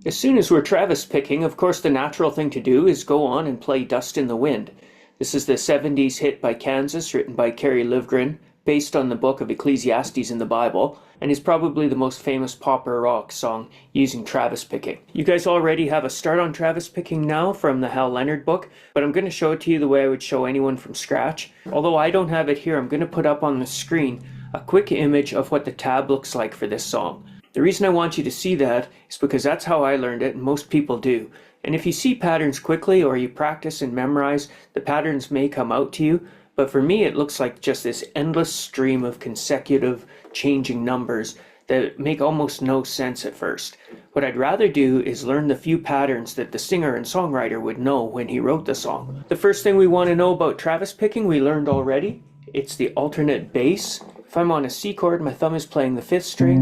As soon as we're Travis picking, of course the natural thing to do is go on and play Dust in the Wind. This is the 70s hit by Kansas, written by Kerry Livgren, based on the book of Ecclesiastes in the Bible, and is probably the most famous pop or rock song using Travis picking. You guys already have a start on Travis picking now from the Hal Leonard book, but I'm going to show it to you the way I would show anyone from scratch. Although I don't have it here, I'm going to put up on the screen a quick image of what the tab looks like for this song. The reason I want you to see that is because that's how I learned it, and most people do. And if you see patterns quickly or you practice and memorize, the patterns may come out to you. But for me, it looks like just this endless stream of consecutive changing numbers that make almost no sense at first. What I'd rather do is learn the few patterns that the singer and songwriter would know when he wrote the song. The first thing we want to know about Travis picking we learned already. It's the alternate bass. If I'm on a C chord, my thumb is playing the 5th string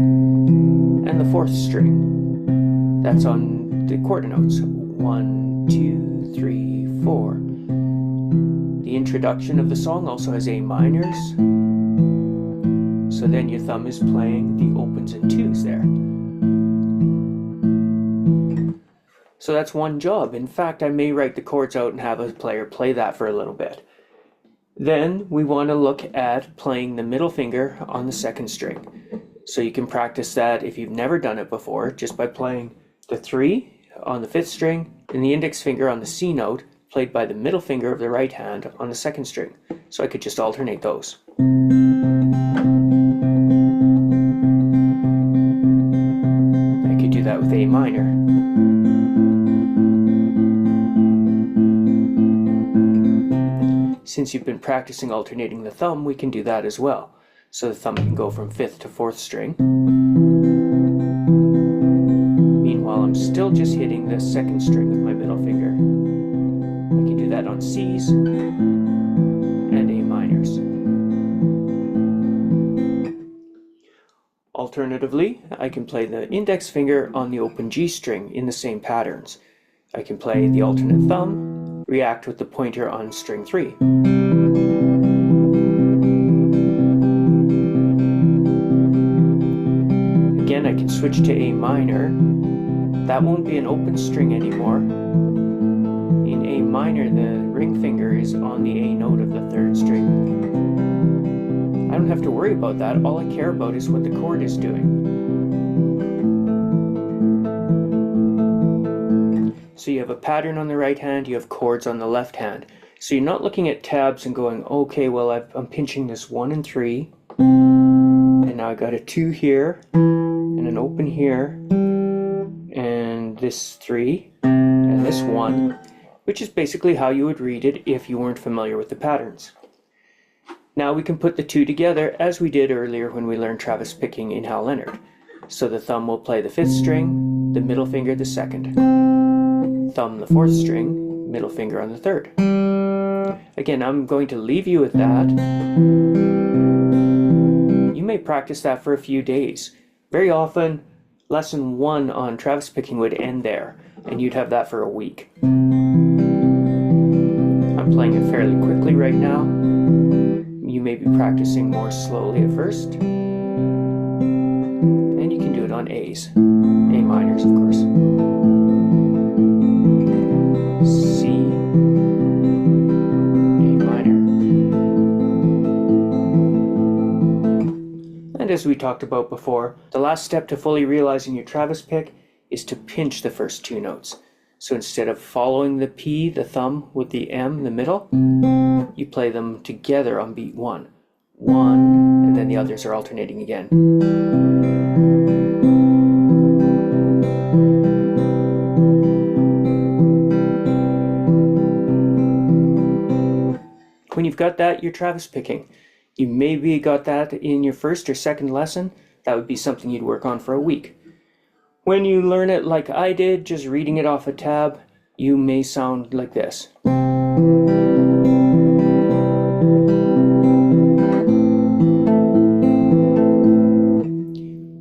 and the 4th string. That's on the quarter notes. 1, 2, 3, 4. The introduction of the song also has A minors. So then your thumb is playing the opens and 2s there. So that's one job. In fact, I may write the chords out and have a player play that for a little bit. Then we want to look at playing the middle finger on the 2nd string. So you can practice that if you've never done it before, just by playing the 3 on the 5th string and the index finger on the C note, played by the middle finger of the right hand on the 2nd string. So I could just alternate those. I could do that with A minor. Since you've been practicing alternating the thumb, we can do that as well. So the thumb can go from 5th to 4th string. Meanwhile, I'm still just hitting the 2nd string with my middle finger. I can do that on C's and A minors. Alternatively, I can play the index finger on the open G string in the same patterns. I can play the alternate thumb, react with the pointer on string 3. Again, I can switch to A minor. That won't be an open string anymore. In A minor, the ring finger is on the A note of the 3rd string. I don't have to worry about that. All I care about is what the chord is doing. So you have a pattern on the right hand, you have chords on the left hand. So you're not looking at tabs and going, okay, well, I'm pinching this 1 and 3, and now I got a 2 here, and an open here, and this 3, and this 1, which is basically how you would read it if you weren't familiar with the patterns. Now we can put the 2 together as we did earlier when we learned Travis picking in Hal Leonard. So the thumb will play the 5th string, the middle finger the 2nd. Thumb the 4th string, middle finger on the 3rd. Again, I'm going to leave you with that. You may practice that for a few days. Very often, lesson 1 on Travis picking would end there, and you'd have that for a week. I'm playing it fairly quickly right now. You may be practicing more slowly at first. And you can do it on A's. A minors, of course. C, A minor. And as we talked about before, the last step to fully realizing your Travis pick is to pinch the first 2 notes. So instead of following the P, the thumb, with the M, the middle, you play them together on beat 1. 1, and then the others are alternating again. When you've got that, you're Travis picking. You maybe got that in your 1st or 2nd lesson. That would be something you'd work on for a week. When you learn it like I did, just reading it off a tab, you may sound like this.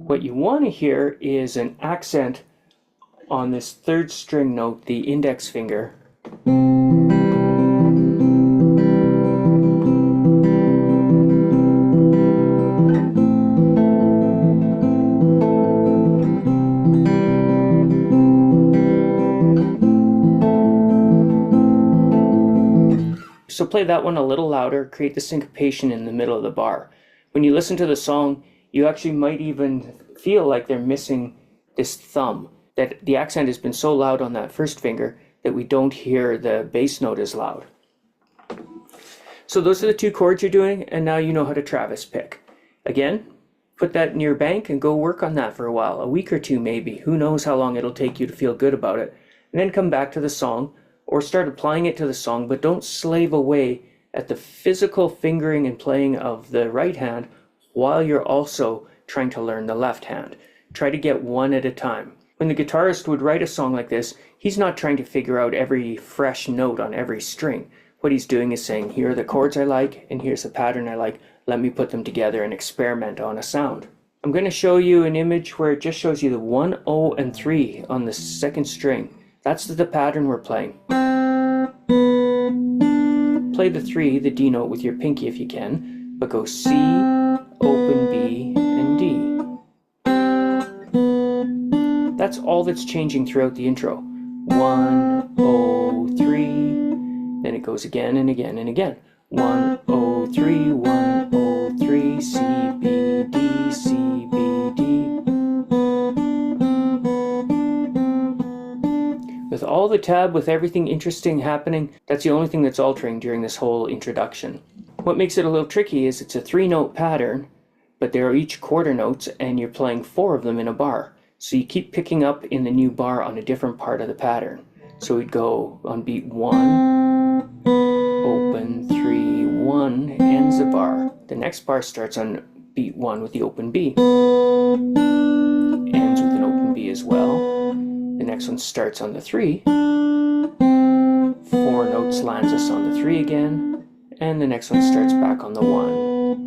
What you want to hear is an accent on this 3rd string note, the index finger. So play that one a little louder, create the syncopation in the middle of the bar. When you listen to the song, you actually might even feel like they're missing this thumb, that the accent has been so loud on that first finger that we don't hear the bass note as loud. So those are the two chords you're doing, and now you know how to Travis pick. Again, put that in your bank and go work on that for a while, a week or two maybe. Who knows how long it'll take you to feel good about it. And then come back to the song, or start applying it to the song, but don't slave away at the physical fingering and playing of the right hand while you're also trying to learn the left hand. Try to get one at a time. When the guitarist would write a song like this, he's not trying to figure out every fresh note on every string. What he's doing is saying, here are the chords I like, and here's the pattern I like. Let me put them together and experiment on a sound. I'm going to show you an image where it just shows you the 1, 0, and 3 on the second string. That's the pattern we're playing. Play the 3, the D note, with your pinky if you can, but go C, open B, and D. That's all that's changing throughout the intro. 1, 0, 3, then it goes again and again and again. 1, 0, 3, 1, 0, 3, C, B, D, C, B, D. With all the tab, with everything interesting happening, that's the only thing that's altering during this whole introduction. What makes it a little tricky is it's a 3-note pattern, but they're each quarter notes, and you're playing 4 of them in a bar. So you keep picking up in the new bar on a different part of the pattern. So we'd go on beat 1, open 3, 1, ends the bar. The next bar starts on beat 1 with the open B, ends with an open B as well. The next one starts on the 3, 4 notes lands us on the 3 again, and the next one starts back on the 1.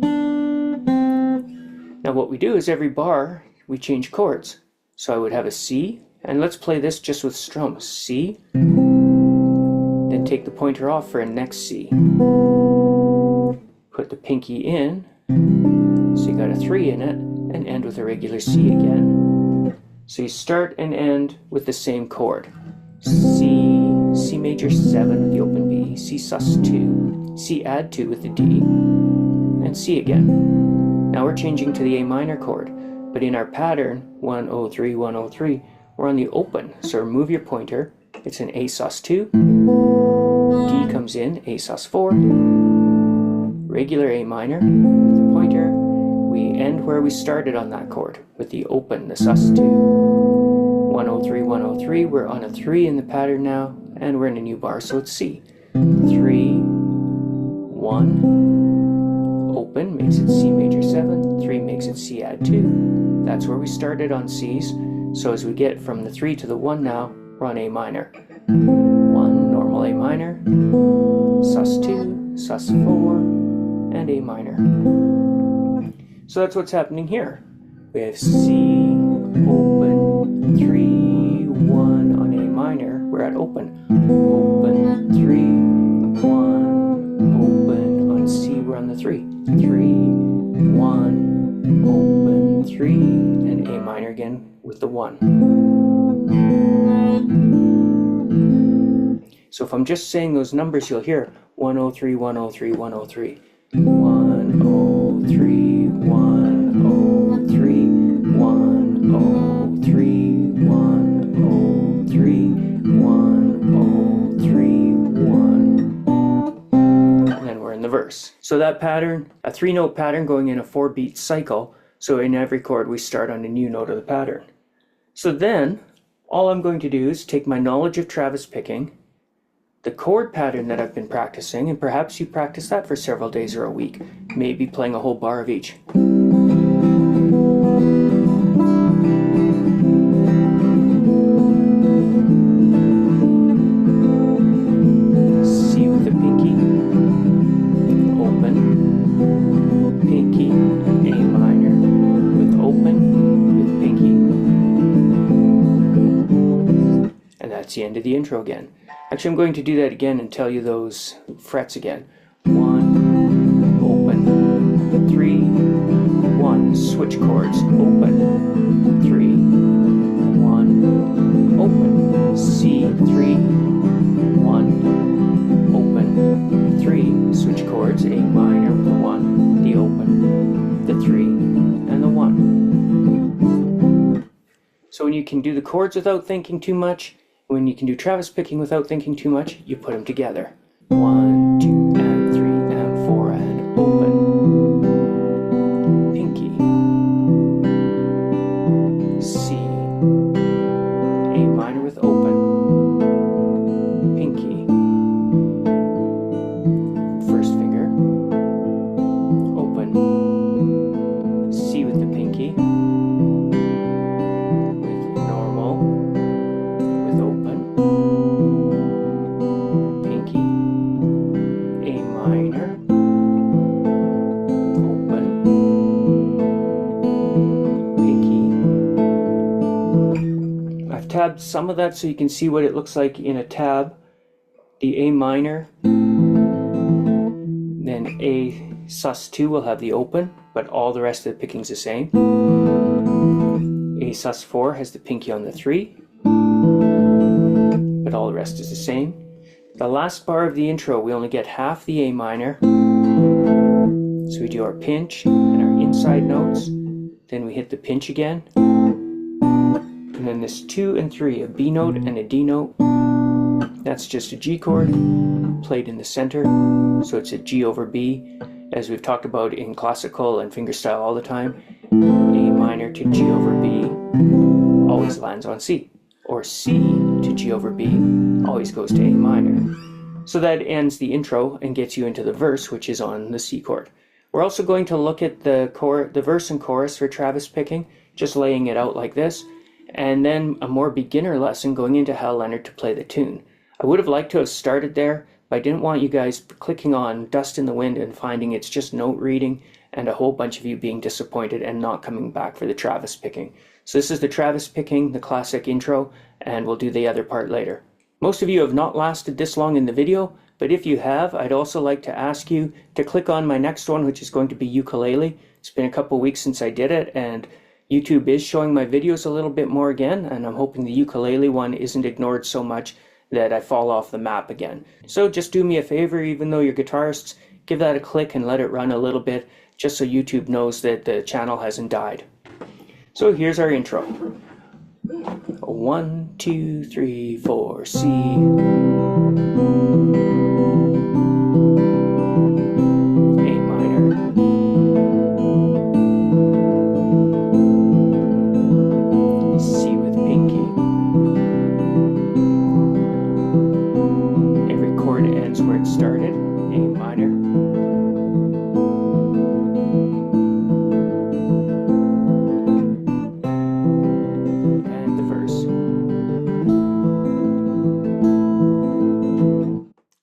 Now what we do is every bar we change chords. So I would have a C, and let's play this just with strum. C, then take the pointer off for a next C. Put the pinky in, so you got a 3 in it, and end with a regular C again. So you start and end with the same chord. C, C major 7 with the open B, C sus2, C add 2 with the D, and C again. Now we're changing to the A minor chord. But in our pattern, 103, 103, we're on the open. So remove your pointer. It's an A sus2. D comes in, A sus4. Regular A minor with the pointer. We end where we started on that chord with the open, the sus2. 103, 103, we're on a 3 in the pattern now, and we're in a new bar, so it's C. 3, 1, open makes it C major 7, 3 makes it C add 2. That's where we started on C's. So as we get from the 3 to the 1 now, we're on A minor. 1, normal A minor, sus2, sus4, and A minor. So that's what's happening here. We have C, open, 3, 1 on A minor. We're at open. Open, 3, 1, open. On C, we're on the 3. 3, 1, open 3, and A minor again with the 1. So if I'm just saying those numbers, you'll hear 103, 103, 103, 103, 103, 103, 103, 103, 1. And then we're in the verse. So that pattern, a 3-note pattern going in a 4-beat cycle, so in every chord we start on a new note of the pattern. So then, all I'm going to do is take my knowledge of Travis picking, the chord pattern that I've been practicing, and perhaps you practice that for several days or a week, maybe playing a whole bar of each. That's the end of the intro again. Actually, I'm going to do that again and tell you those frets again. 1, open, 3, 1, switch chords, open, 3, 1, open, C, 3, 1, open, 3, So when you can do the chords without thinking too much, when you can do Travis picking without thinking too much, you put them together. 1, 2, and 3, and 4, and open. Pinky. C. A minor with open. Pinky. First finger. Open. C with the pinky. With normal. With open. Pinky. A minor. Open. Pinky. I've tabbed some of that so you can see what it looks like in a tab. The A minor, then A sus2 will have the open, but all the rest of the picking's the same. A sus4 has the pinky on the 3, but all the rest is the same. The last bar of the intro, we only get half the A minor, so we do our pinch and our inside notes, then we hit the pinch again, and then this 2 and 3, a B note and a D note. That's just a G chord played in the center, so it's a G over B, as we've talked about in classical and fingerstyle all the time. A minor to G over B always lands on C, or C to G over B always goes to A minor. So that ends the intro and gets you into the verse, which is on the C chord. We're also going to look at the verse and chorus for Travis picking, just laying it out like this, and then a more beginner lesson going into Hal Leonard to play the tune. I would have liked to have started there, but I didn't want you guys clicking on Dust in the Wind and finding it's just note reading and a whole bunch of you being disappointed and not coming back for the Travis picking. So this is the Travis picking, the classic intro, and we'll do the other part later. Most of you have not lasted this long in the video, but if you have, I'd also like to ask you to click on my next one, which is going to be ukulele. It's been a couple weeks since I did it, and YouTube is showing my videos a little bit more again, and I'm hoping the ukulele one isn't ignored so much that I fall off the map again. So just do me a favor, even though you're guitarists, give that a click and let it run a little bit, just so YouTube knows that the channel hasn't died. So here's our intro. 1, 2, 3, 4, C. Started, A minor, and the verse,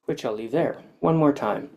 which I'll leave there. One more time.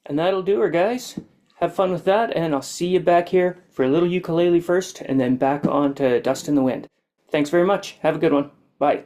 And that'll do her, guys. Have fun with that, and I'll see you back here for a little ukulele first, and then back on to Dust in the Wind. Thanks very much. Have a good one. Bye.